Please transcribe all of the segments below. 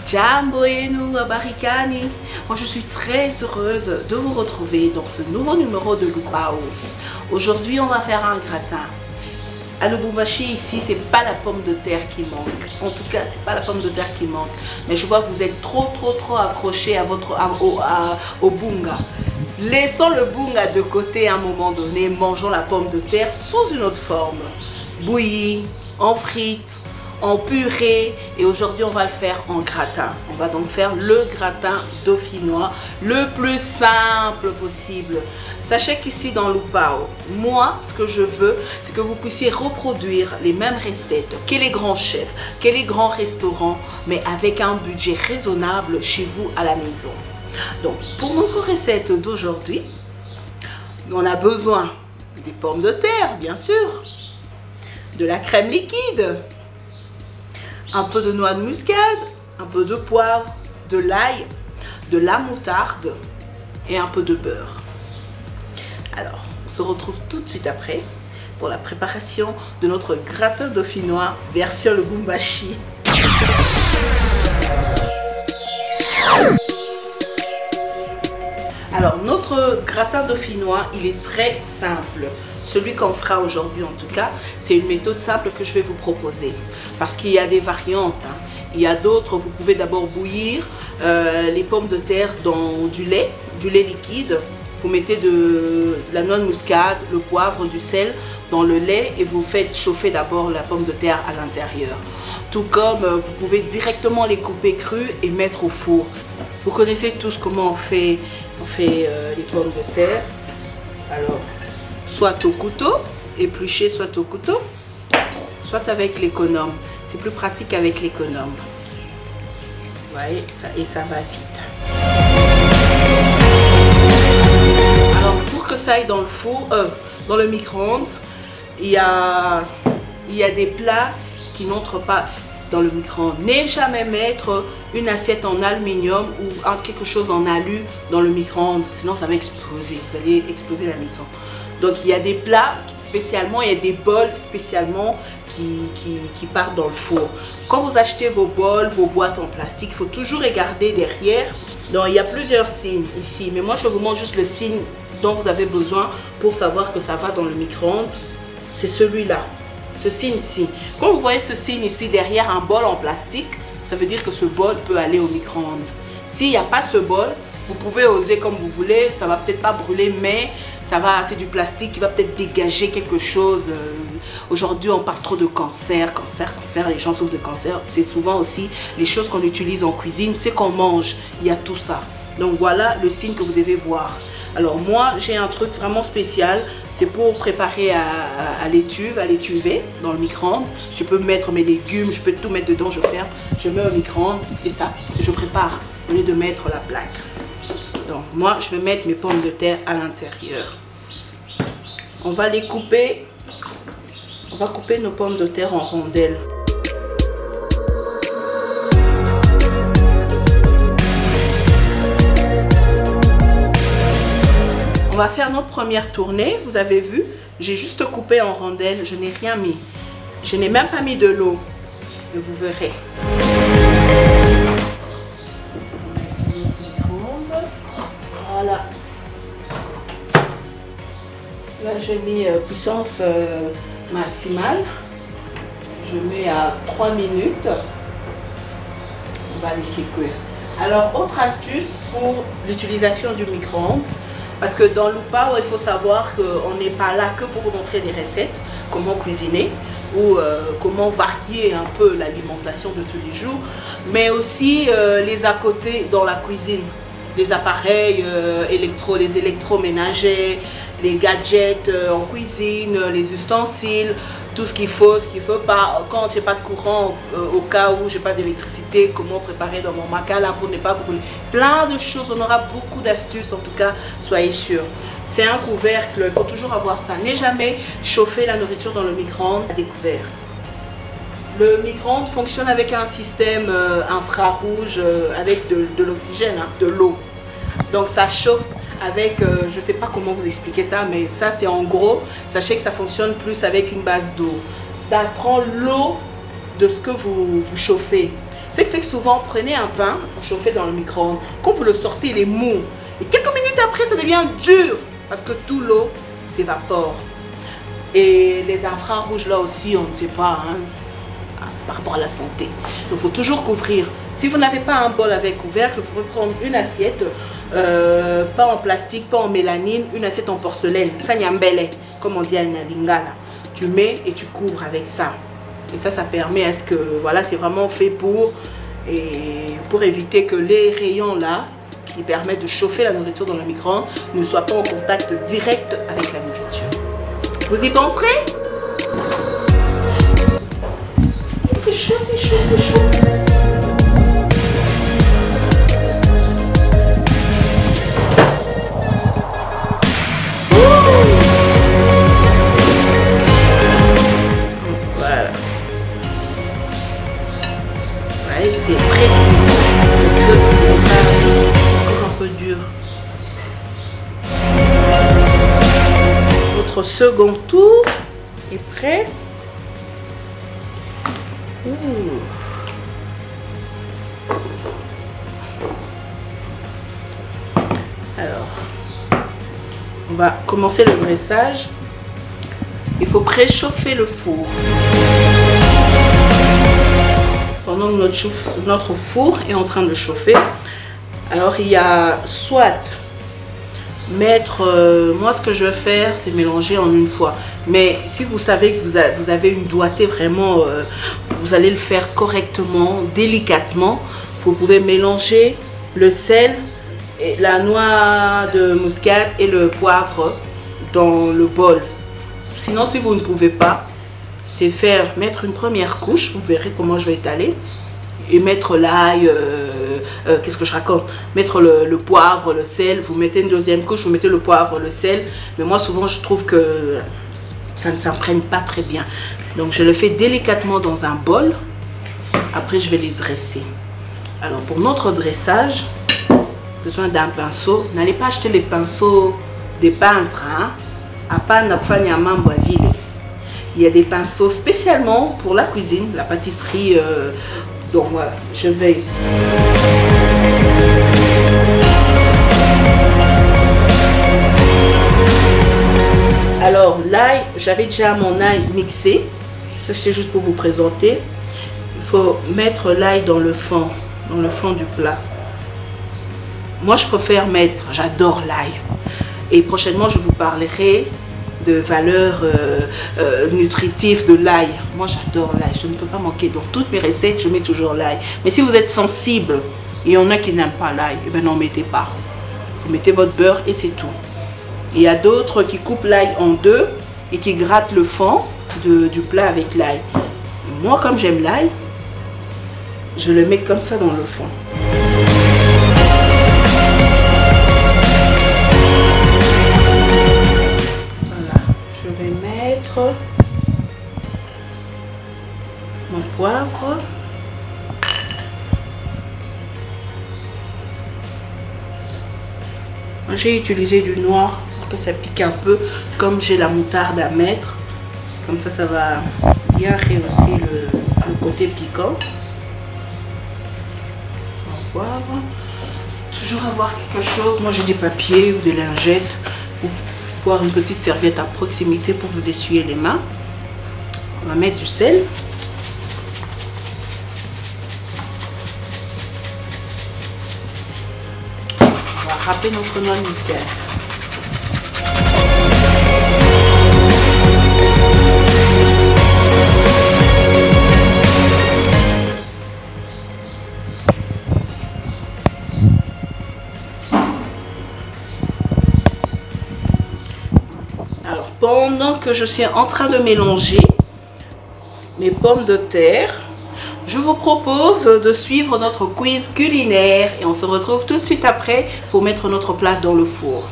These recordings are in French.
Jambo enu abarikani. Moi je suis très heureuse de vous retrouver dans ce nouveau numéro de Lupao. Aujourd'hui on va faire un gratin. À Lubumbashi ici c'est pas la pomme de terre qui manque. En tout cas c'est pas la pomme de terre qui manque. Mais je vois que vous êtes trop accrochés à au bunga. Laissons le bunga de côté à un moment donné. Mangeons la pomme de terre sous une autre forme. Bouillie, en frites, en purée, et aujourd'hui on va le faire en gratin. On va donc faire le gratin dauphinois le plus simple possible. Sachez qu'ici dans Lupao, moi ce que je veux c'est que vous puissiez reproduire les mêmes recettes que les grands chefs, que les grands restaurants, mais avec un budget raisonnable chez vous à la maison. Donc pour notre recette d'aujourd'hui, on a besoin des pommes de terre bien sûr, de la crème liquide, un peu de noix de muscade, un peu de poivre, de l'ail, de la moutarde et un peu de beurre. Alors, on se retrouve tout de suite après pour la préparation de notre gratin dauphinois version Lubumbashi. Alors, notre gratin dauphinois, il est très simple. Celui qu'on fera aujourd'hui en tout cas, c'est une méthode simple que je vais vous proposer. Parce qu'il y a des variantes. Il y a d'autres, vous pouvez d'abord bouillir les pommes de terre dans du lait liquide. Vous mettez de la noix de muscade, le poivre, du sel dans le lait et vous faites chauffer d'abord la pomme de terre à l'intérieur. Tout comme vous pouvez directement les couper crues et mettre au four. Vous connaissez tous comment on fait les pommes de terre. Alors, soit au couteau, épluché soit au couteau, soit avec l'économe. C'est plus pratique avec l'économe. Vous voyez, ça va vite. Alors, pour que ça aille dans le four, dans le micro-ondes, il y a des plats qui n'entrent pas dans le micro-ondes. Ne jamais mettre une assiette en aluminium ou quelque chose en alu dans le micro-ondes, sinon ça va exploser. Vous allez exploser la maison. Donc il y a des plats spécialement, il y a des bols spécialement qui partent dans le four. Quand vous achetez vos bols, vos boîtes en plastique, il faut toujours regarder derrière. Donc il y a plusieurs signes ici, mais moi je vous montre juste le signe dont vous avez besoin pour savoir que ça va dans le micro-ondes. C'est celui-là, ce signe-ci. Quand vous voyez ce signe ici derrière un bol en plastique, ça veut dire que ce bol peut aller au micro-ondes. S'il n'y a pas ce bol, vous pouvez oser comme vous voulez, ça va peut-être pas brûler, mais c'est du plastique qui va peut-être dégager quelque chose. Aujourd'hui, on parle trop de cancer, les gens souffrent de cancer. C'est souvent aussi les choses qu'on utilise en cuisine, c'est qu'on mange, il y a tout ça. Donc voilà le signe que vous devez voir. Alors moi, j'ai un truc vraiment spécial, c'est pour préparer à l'étuvée dans le micro-ondes. Je peux mettre mes légumes, je peux tout mettre dedans, je mets au micro-ondes et ça, je prépare au lieu de mettre la plaque. Donc moi je vais mettre mes pommes de terre à l'intérieur. On va les couper. On va couper nos pommes de terre en rondelles. On va faire notre première tournée. Vous avez vu, j'ai juste coupé en rondelles. Je n'ai rien mis. Je n'ai même pas mis de l'eau. Et vous verrez. Voilà. Là, j'ai mis puissance maximale. Je mets à 3 minutes. On va laisser cuire. Alors, autre astuce pour l'utilisation du micro-ondes. Parce que dans Lupao, il faut savoir qu'on n'est pas là que pour vous montrer des recettes, comment cuisiner ou comment varier un peu l'alimentation de tous les jours, mais aussi les à côté dans la cuisine. Les appareils les électroménagers, les gadgets en cuisine, les ustensiles, tout ce qu'il faut pas. Quand j'ai pas de courant, au cas où j'ai pas d'électricité, comment préparer dans mon macala pour ne pas brûler. Plein de choses, on aura beaucoup d'astuces en tout cas, soyez sûrs. C'est un couvercle, il faut toujours avoir ça. Ne jamais chauffer la nourriture dans le micro-ondes à découvert. Le micro-ondes fonctionne avec un système infrarouge, avec de l'oxygène, hein, de l'eau. Donc ça chauffe avec, je ne sais pas comment vous expliquer ça, mais ça c'est en gros, sachez que ça fonctionne plus avec une base d'eau. Ça prend l'eau de ce que vous chauffez. Ce qui fait que souvent, prenez un pain pour chauffer dans le micro-ondes. Quand vous le sortez, il est mou. Et quelques minutes après, ça devient dur parce que tout l'eau s'évapore. Et les infrarouges là aussi, on ne sait pas, hein, par rapport à la santé. Donc il faut toujours couvrir. Si vous n'avez pas un bol avec couvercle, vous pouvez prendre une assiette, pas en plastique, pas en mélanine, une assiette en porcelaine, sanyambele, comme on dit à Lingala. Tu mets et tu couvres avec ça. Et ça permet à ce que, voilà, c'est vraiment fait pour éviter que les rayons là, qui permettent de chauffer la nourriture dans le micro-ondes, ne soient pas en contact direct avec la nourriture. Vous y penserez? C'est chaud, c'est chaud, c'est chaud. Voilà. Ouais, c'est prêt. Parce que c'est encore un peu dur. Notre second tour est prêt. Ouh. Alors, on va commencer le dressage. Il faut préchauffer le four. Pendant que notre four est en train de chauffer, alors il y a soit mettre, moi ce que je vais faire c'est mélanger en une fois, mais si vous savez que vous avez une doigté vraiment, vous allez le faire correctement, délicatement, vous pouvez mélanger le sel, et la noix de muscade et le poivre dans le bol. Sinon si vous ne pouvez pas, c'est mettre une première couche, vous verrez comment je vais étaler, et mettre l'ail, qu'est-ce que je raconte, mettre le poivre, le sel, vous mettez une deuxième couche, vous mettez le poivre, le sel, mais moi souvent je trouve que ça ne s'imprègne pas très bien. Donc je le fais délicatement dans un bol, après je vais les dresser. Alors pour notre dressage, besoin d'un pinceau. N'allez pas acheter les pinceaux des peintres, hein. Il y a des pinceaux spécialement pour la cuisine, la pâtisserie. Donc voilà, je vais alors l'ail, j'avais déjà mon ail mixé. Ça c'est juste pour vous présenter. Il faut mettre l'ail dans le fond du plat. Moi je préfère mettre, j'adore l'ail. Et prochainement je vous parlerai de valeurs nutritives de l'ail. Moi j'adore l'ail, je ne peux pas manquer. Dans toutes mes recettes je mets toujours l'ail. Mais si vous êtes sensible, il y en a qui n'aiment pas l'ail, et bien n'en mettez pas. Vous mettez votre beurre et c'est tout. Il y a d'autres qui coupent l'ail en deux et qui grattent le fond du plat avec l'ail. Moi comme j'aime l'ail, je le mets comme ça dans le fond. Mon poivre, j'ai utilisé du noir pour que ça pique un peu, comme j'ai la moutarde à mettre, comme ça va bien rehausser le côté piquant. Mon poivre, toujours avoir quelque chose, moi j'ai des papiers ou des lingettes, ou pour une petite serviette à proximité pour vous essuyer les mains. On va mettre du sel. On va râper notre noix de muscade. Alors, pendant que je suis en train de mélanger mes pommes de terre, je vous propose de suivre notre quiz culinaire et on se retrouve tout de suite après pour mettre notre plat dans le four.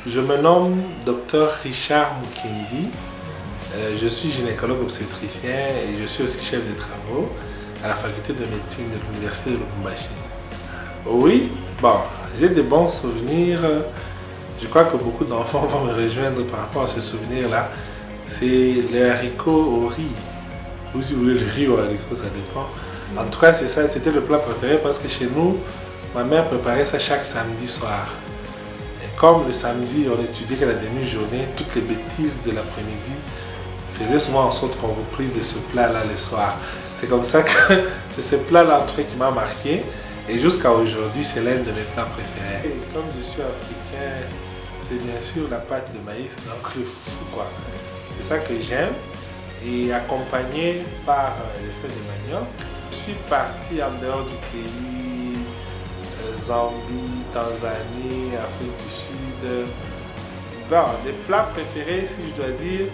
Je me nomme Dr Richard Mukendi, je suis gynécologue obstétricien et je suis aussi chef des travaux à la faculté de médecine de l'université de Lubumbashi. Oui, bon, j'ai des bons souvenirs. Je crois que beaucoup d'enfants vont me rejoindre par rapport à ce souvenir-là. c'est le haricot au riz. Ou si vous voulez le riz au haricot, ça dépend. En tout cas, c'est ça, c'était le plat préféré parce que chez nous, ma mère préparait ça chaque samedi soir. Et comme le samedi, on étudiait que la demi-journée, toutes les bêtises de l'après-midi faisaient souvent en sorte qu'on vous prive de ce plat-là le soir. C'est comme ça que c'est ce plat-là en tout cas qui m'a marqué. Et jusqu'à aujourd'hui, c'est l'un de mes plats préférés. Et comme je suis africain, c'est bien sûr la pâte de maïs, donc le foufou quoi. C'est ça que j'aime. Et accompagné par les feuilles de manioc. Je suis parti en dehors du pays, Zambie, Tanzanie, Afrique du Sud. Bon, des plats préférés, si je dois dire,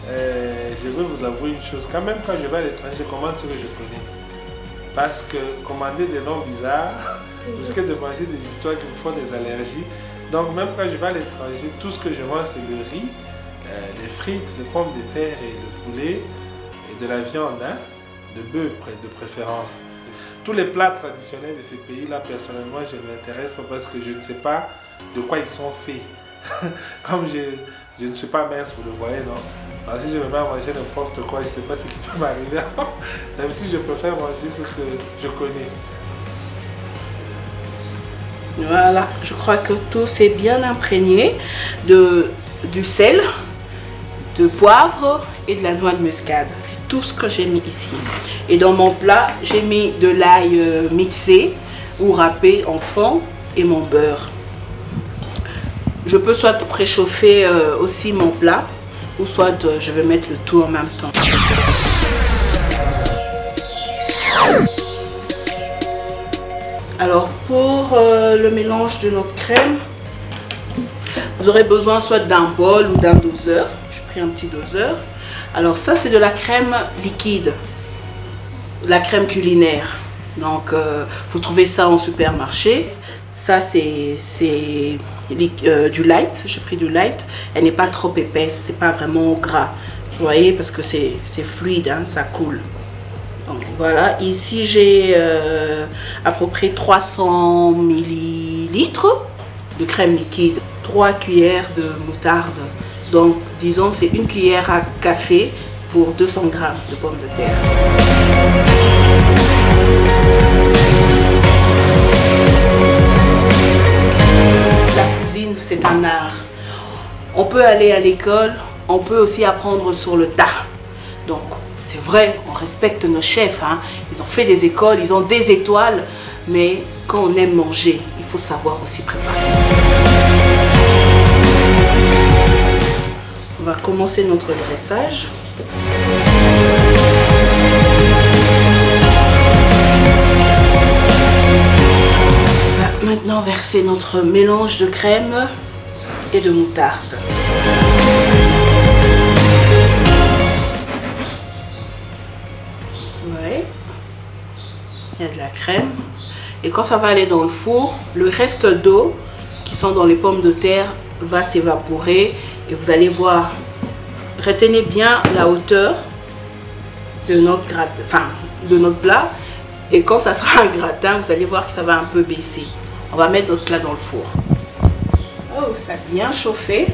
je veux vous avouer une chose. Quand même, quand je vais à l'étranger, je commande ce que je connais. Parce que commander des noms bizarres, vous risquez de manger des histoires qui vous font des allergies. Donc même quand je vais à l'étranger, tout ce que je mange c'est le riz, les frites, les pommes de terre et le poulet et de la viande, hein, de bœuf de préférence. Tous les plats traditionnels de ces pays-là, personnellement, je m'intéresse parce que je ne sais pas de quoi ils sont faits. Comme je ne suis pas mince, vous le voyez, non? Alors, si je me mets à manger n'importe quoi, je ne sais pas ce qui peut m'arriver. D'habitude, je préfère manger ce que je connais. Voilà, je crois que tout s'est bien imprégné du sel, de poivre et de la noix de muscade. C'est tout ce que j'ai mis ici. Et dans mon plat, j'ai mis de l'ail mixé ou râpé en fond et mon beurre. Je peux soit préchauffer aussi mon plat, ou soit je vais mettre le tout en même temps. Alors pour le mélange de notre crème, vous aurez besoin soit d'un bol ou d'un doseur. J'ai pris un petit doseur. Alors ça c'est de la crème liquide, la crème culinaire. Donc vous trouvez ça en supermarché. Ça c'est du light, j'ai pris du light. Elle n'est pas trop épaisse, c'est pas vraiment gras. Vous voyez, parce que c'est fluide, hein, ça coule. Donc, voilà, ici j'ai à peu près 300 ml de crème liquide, 3 cuillères de moutarde. Donc disons que c'est une cuillère à café pour 200 g de pommes de terre. C'est un art. On peut aller à l'école, on peut aussi apprendre sur le tas. Donc, c'est vrai, on respecte nos chefs. Hein. Ils ont fait des écoles, ils ont des étoiles. Mais quand on aime manger, il faut savoir aussi préparer. On va commencer notre dressage. Maintenant, verser notre mélange de crème et de moutarde. Ouais. Il y a de la crème. Et quand ça va aller dans le four, le reste d'eau qui sont dans les pommes de terre va s'évaporer. Et vous allez voir, retenez bien la hauteur de notre gratin, enfin de notre plat. Et quand ça sera un gratin, vous allez voir que ça va un peu baisser. On va mettre notre plat dans le four. Oh, ça a bien chauffé.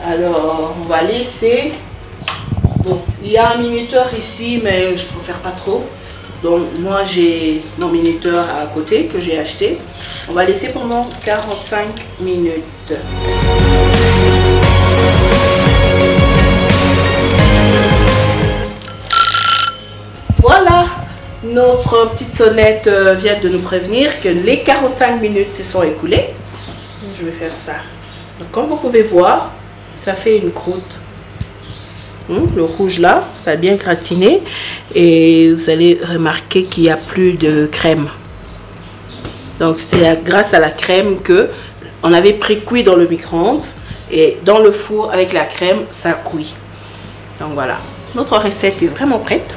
Alors, on va laisser. Bon, il y a un minuteur ici, mais je préfère pas trop. Donc, moi, j'ai mon minuteur à côté que j'ai acheté. On va laisser pendant 45 minutes. Voilà, notre petite sonnette vient de nous prévenir que les 45 minutes se sont écoulées. Je vais faire ça. Donc, comme vous pouvez voir, ça fait une croûte. Le rouge là, ça a bien gratiné. Et vous allez remarquer qu'il n'y a plus de crème. Donc, c'est grâce à la crème que on avait pré-cuit dans le micro-ondes. Et dans le four avec la crème, ça cuit. Donc voilà, notre recette est vraiment prête.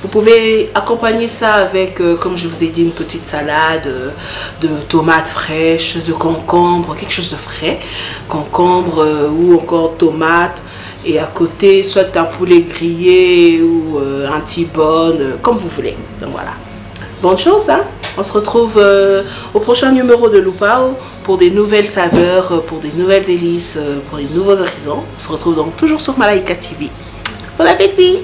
Vous pouvez accompagner ça avec, comme je vous ai dit, une petite salade de tomates fraîches, de concombre, quelque chose de frais. Concombre ou encore tomates. Et à côté, soit un poulet grillé ou un T-bone, comme vous voulez. Donc voilà. bonne chance, hein. On se retrouve au prochain numéro de Lupao pour des nouvelles saveurs, pour des nouvelles délices, pour des nouveaux horizons. On se retrouve donc toujours sur Malaika TV. Bon appétit!